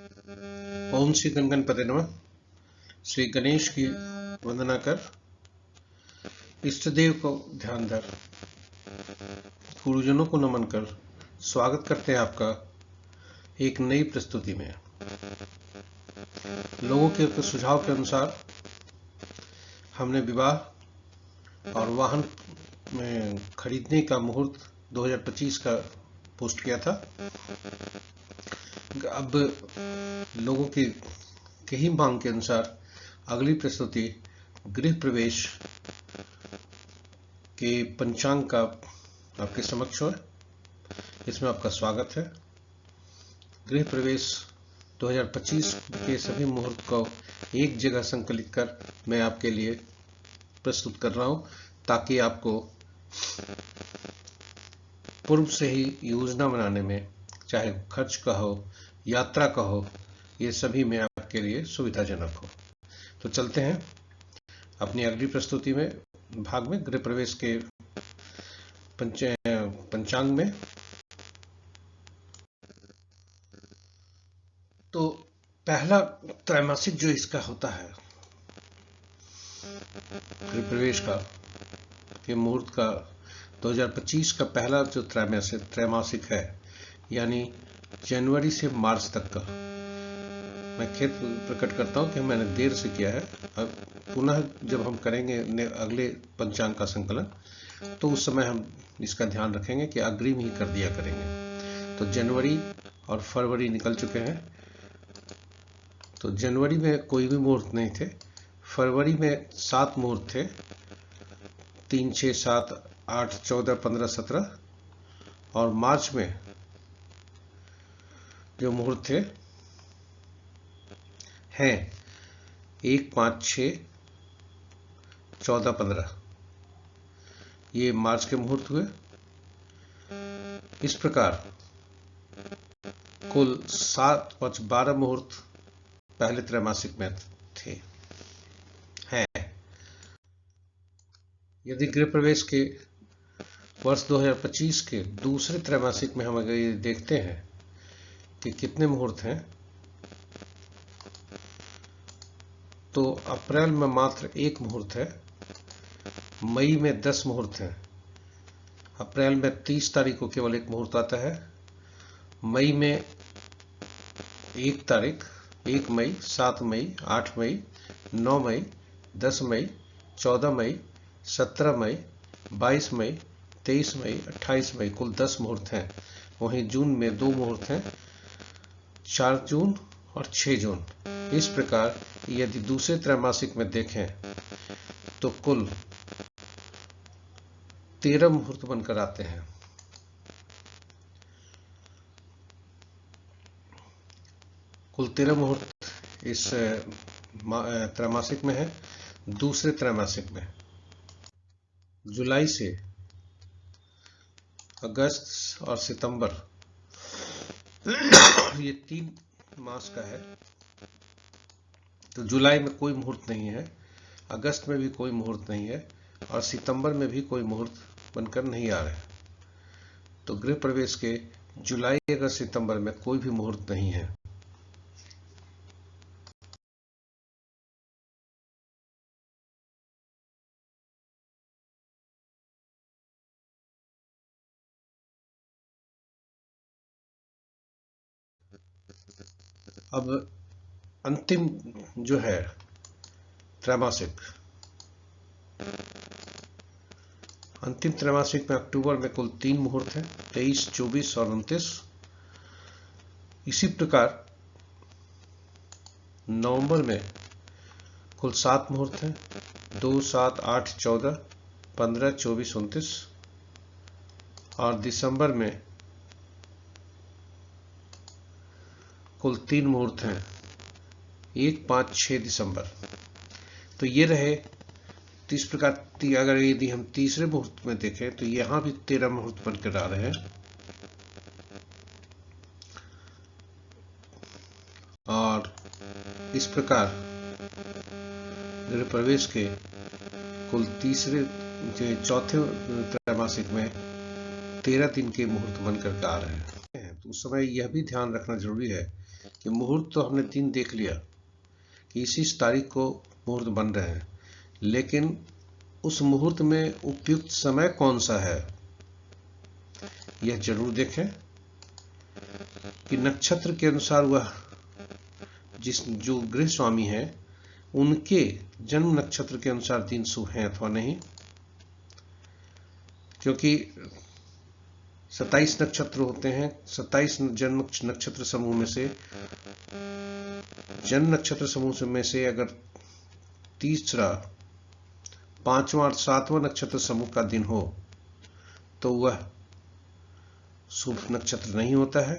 ओम श्री गणगणपते नमः। श्री गणेश की वंदना कर, इष्ट देव को ध्यान धर, गुरुजनों को नमन कर स्वागत करते हैं आपका एक नई प्रस्तुति में। लोगों के सुझाव के अनुसार हमने विवाह और वाहन में खरीदने का मुहूर्त 2025 का पोस्ट किया था। अब लोगों के ही मांग के अनुसार अगली प्रस्तुति गृह प्रवेश के पंचांग का आपके समक्ष है। इसमें आपका स्वागत है। गृह प्रवेश 2025 के सभी मुहूर्त को एक जगह संकलित कर मैं आपके लिए प्रस्तुत कर रहा हूं, ताकि आपको पूर्व से ही योजना बनाने में, चाहे खर्च का हो, यात्रा का हो, ये सभी में आपके लिए सुविधाजनक हो। तो चलते हैं अपनी अगली प्रस्तुति में, भाग में, गृह प्रवेश के पंचांग में। तो पहला त्रैमासिक जो इसका होता है गृह प्रवेश का के मुहूर्त का 2025 का पहला जो त्रैमासिक है, यानी जनवरी से मार्च तक का, मैं खेद प्रकट करता हूं कि मैंने देर से किया है। अब पुनः जब हम करेंगे अगले पंचांग का संकलन, तो उस समय हम इसका ध्यान रखेंगे कि अग्रिम ही कर दिया करेंगे। तो जनवरी और फरवरी निकल चुके हैं। तो जनवरी में कोई भी मुहूर्त नहीं थे, फरवरी में 7 मुहूर्त थे, 3, 6, 7, 8, 14, 15, 17, और मार्च में जो मुहूर्त थे हैं 1, 5, 6, 14, 15, ये मार्च के मुहूर्त हुए। इस प्रकार कुल 7, 5, 12 मुहूर्त पहले त्रैमासिक में थे हैं। यदि गृह प्रवेश के वर्ष 2025 के दूसरे त्रैमासिक में हम अगर ये देखते हैं कि कितने मुहूर्त हैं, तो अप्रैल में मात्र 1 मुहूर्त है, मई में 10 मुहूर्त हैं, अप्रैल में 30 तारीख को केवल 1 मुहूर्त आता है, मई में 1 तारीख, 1 मई, 7 मई, 8 मई, 9 मई, 10 मई, 14 मई, 17 मई, 22 मई, 23 मई, 28 मई, कुल 10 मुहूर्त हैं। वहीं जून में 2 मुहूर्त हैं, 4 जून और 6 जून। इस प्रकार यदि दूसरे त्रैमासिक में देखें तो कुल 13 मुहूर्त बनकर आते हैं। कुल 13 मुहूर्त इस त्रैमासिक में है। दूसरे त्रैमासिक में जुलाई से अगस्त और सितंबर, ये 3 मास का है। तो जुलाई में कोई मुहूर्त नहीं है, अगस्त में भी कोई मुहूर्त नहीं है, और सितंबर में भी कोई मुहूर्त बनकर नहीं आ रहे। तो गृह प्रवेश के जुलाई, अगस्त, सितंबर में कोई भी मुहूर्त नहीं है। अब अंतिम जो है त्रैमासिक, अंतिम त्रैमासिक में अक्टूबर में कुल 3 मुहूर्त हैं, 23, 24 और 29। इसी प्रकार नवंबर में कुल 7 मुहूर्त हैं, 2, 7, 8, 14, 15, 24, 29, और दिसंबर में कुल 3 मुहूर्त हैं, 1, 5, 6 दिसंबर। तो ये रहे। इस प्रकार अगर यदि हम तीसरे मुहूर्त में देखें तो यहां भी 13 मुहूर्त बनकर आ रहे हैं, और इस प्रकार गृह प्रवेश के कुल चौथे त्रैमासिक में 13 दिन के मुहूर्त बनकर आ रहे हैं। तो उस समय यह भी ध्यान रखना जरूरी है कि मुहूर्त तो हमने दिन देख लिया कि इसी तारीख को मुहूर्त बन रहे हैं, लेकिन उस मुहूर्त में उपयुक्त समय कौन सा है यह जरूर देखें कि नक्षत्र के अनुसार वह जो गृह स्वामी है उनके जन्म नक्षत्र के अनुसार दिन शुभ है अथवा नहीं, क्योंकि 27 नक्षत्र होते हैं। 27 जन्म नक्षत्र समूह में से अगर तीसरा, पांचवा और सातवां नक्षत्र समूह का दिन हो तो वह शुभ नक्षत्र नहीं होता है।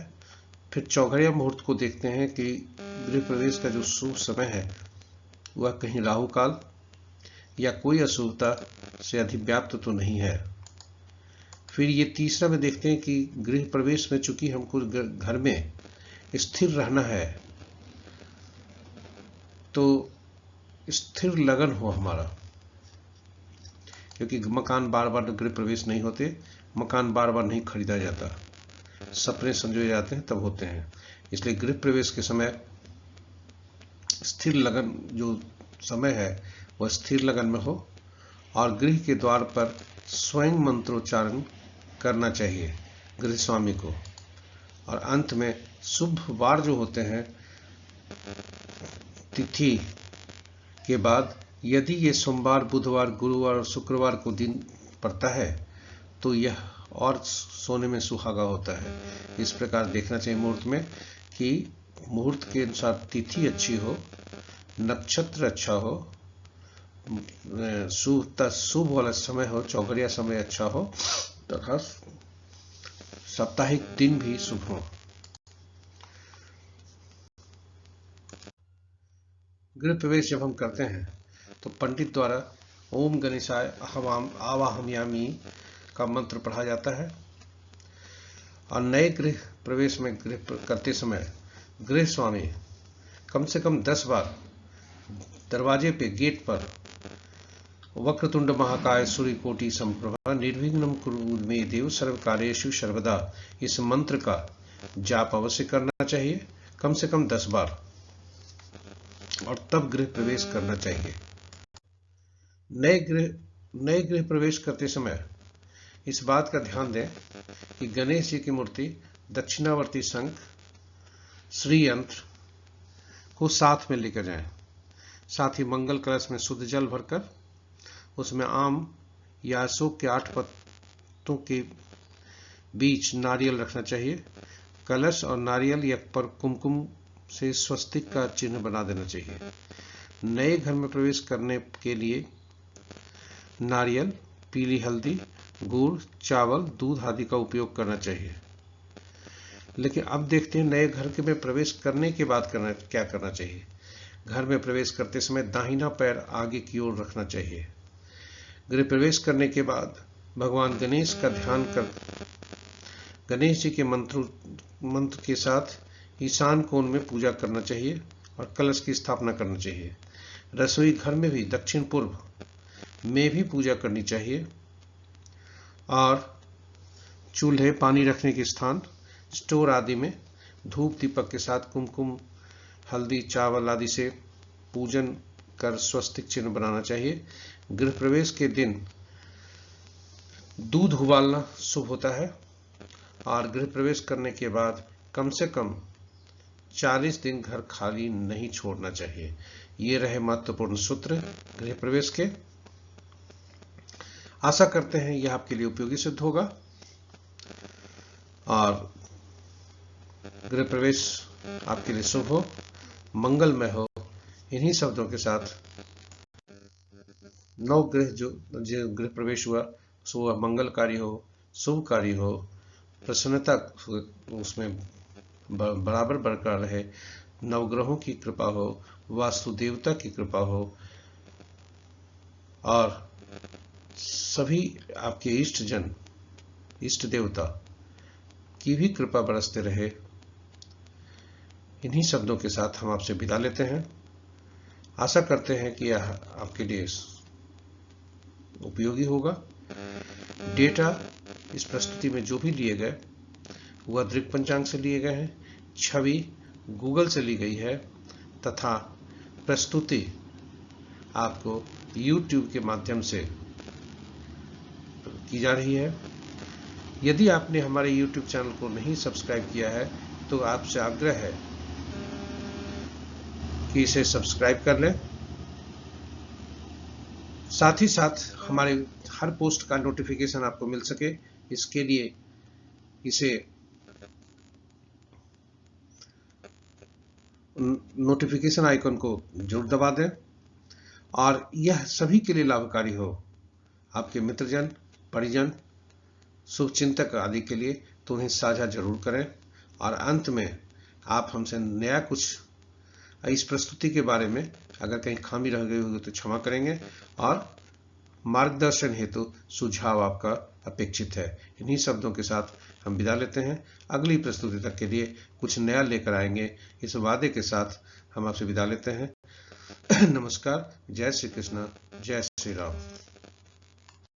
फिर चौघड़िया मुहूर्त को देखते हैं कि गृह प्रवेश का जो शुभ समय है वह कहीं राहु काल या कोई अशुभता से अधिव्याप्त तो नहीं है। फिर ये तीसरा में देखते हैं कि गृह प्रवेश में चूंकि हमको घर में स्थिर रहना है तो स्थिर लगन हो हमारा, क्योंकि मकान बार बार गृह प्रवेश नहीं होते, मकान बार बार नहीं खरीदा जाता, सपने संजोए जाते हैं तब होते हैं। इसलिए गृह प्रवेश के समय स्थिर लगन जो समय है वह स्थिर लगन में हो और गृह के द्वार पर स्वयं मंत्रोच्चारण करना चाहिए गृह स्वामी को। और अंत में शुभ वार जो होते हैं तिथि के बाद, यदि ये सोमवार, बुधवार, गुरुवार और शुक्रवार को दिन पड़ता है तो यह और सोने में सुहागा होता है। इस प्रकार देखना चाहिए मुहूर्त में कि मुहूर्त के अनुसार तिथि अच्छी हो, नक्षत्र अच्छा हो, शुभ वाला समय हो, चौघड़िया समय अच्छा हो तथा साप्ताहिक दिन भी शुभ हो। गृह प्रवेश जब हम करते हैं तो पंडित द्वारा ओम गणेशाय आवाहयामि का मंत्र पढ़ा जाता है और नए गृह प्रवेश में करते समय गृह स्वामी कम से कम 10 बार दरवाजे पे, गेट पर वक्रतुंड महाकाय सूर्यकोटि समप्रभा निर्विघ्नं कुरु मे देव सर्वकार्येषु सर्वदा इस मंत्र का जाप अवश्य करना चाहिए, कम से कम 10 बार, और तब गृह प्रवेश करना चाहिए। नए गृह प्रवेश करते समय इस बात का ध्यान दें कि गणेश जी की मूर्ति, दक्षिणावर्ती शंख, श्री यंत्र को साथ में लेकर जाएं। साथ ही मंगल कलश में शुद्ध जल भरकर उसमें आम या अशोक के 8 पत्तों के बीच नारियल रखना चाहिए। कलश और नारियल या पर कुमकुम से स्वस्तिक का चिन्ह बना देना चाहिए। नए घर में प्रवेश करने के लिए नारियल, पीली हल्दी, गुड़, चावल, दूध आदि का उपयोग करना चाहिए। लेकिन अब देखते हैं नए घर के में प्रवेश करने के बाद क्या करना चाहिए। घर में प्रवेश करते समय दाहिना पैर आगे की ओर रखना चाहिए। गृह प्रवेश करने के बाद भगवान गणेश का ध्यान कर गणेश जी के मंत्र के साथ ईशान कोण में पूजा करना चाहिए और कलश की स्थापना करना चाहिए। रसोई घर में भी दक्षिण पूर्व में भी पूजा करनी चाहिए और चूल्हे, पानी रखने के स्थान, स्टोर आदि में धूप दीपक के साथ कुमकुम, हल्दी, चावल आदि से पूजन कर स्वस्तिक चिन्ह बनाना चाहिए। गृह प्रवेश के दिन दूध उबालना शुभ होता है और गृह प्रवेश करने के बाद कम से कम 40 दिन घर खाली नहीं छोड़ना चाहिए। ये रहे महत्वपूर्ण सूत्र गृह प्रवेश के। आशा करते हैं यह आपके लिए उपयोगी सिद्ध होगा और गृह प्रवेश आपके लिए शुभ हो, मंगलमय हो। इन्हीं शब्दों के साथ नवग्रह जो गृह प्रवेश हुआ सो वह मंगलकारी हो, शुभकारी हो, प्रसन्नता उसमें बराबर बरकरार रहे, नवग्रहों की कृपा हो, वास्तु देवता की कृपा हो और सभी आपके इष्टजन, इष्ट देवता की भी कृपा बरसते रहे। इन्हीं शब्दों के साथ हम आपसे विदा लेते हैं। आशा करते हैं कि यह आपके लिए उपयोगी होगा। डेटा इस प्रस्तुति में जो भी लिए गए वह दृक् पंचांग से लिए गए हैं। छवि गूगल से ली गई है तथा प्रस्तुति आपको YouTube के माध्यम से की जा रही है। यदि आपने हमारे YouTube चैनल को नहीं सब्सक्राइब किया है तो आपसे आग्रह है कि इसे सब्सक्राइब कर लें। साथ ही साथ हमारे हर पोस्ट का नोटिफिकेशन आपको मिल सके, इसके लिए इसे नोटिफिकेशन आइकन को जरूर दबा दें। और यह सभी के लिए लाभकारी हो, आपके मित्रजन, परिजन, शुभचिंतक आदि के लिए, तो उन्हें साझा जरूर करें। और अंत में आप हमसे नया कुछ इस प्रस्तुति के बारे में अगर कहीं खामी रह गई होगी तो क्षमा करेंगे और मार्गदर्शन हेतु सुझाव आपका अपेक्षित है। इन्हीं शब्दों के साथ हम विदा लेते हैं। अगली प्रस्तुति तक के लिए कुछ नया लेकर आएंगे, इस वादे के साथ हम आपसे विदा लेते हैं। नमस्कार, जय श्री कृष्ण, जय श्री राम।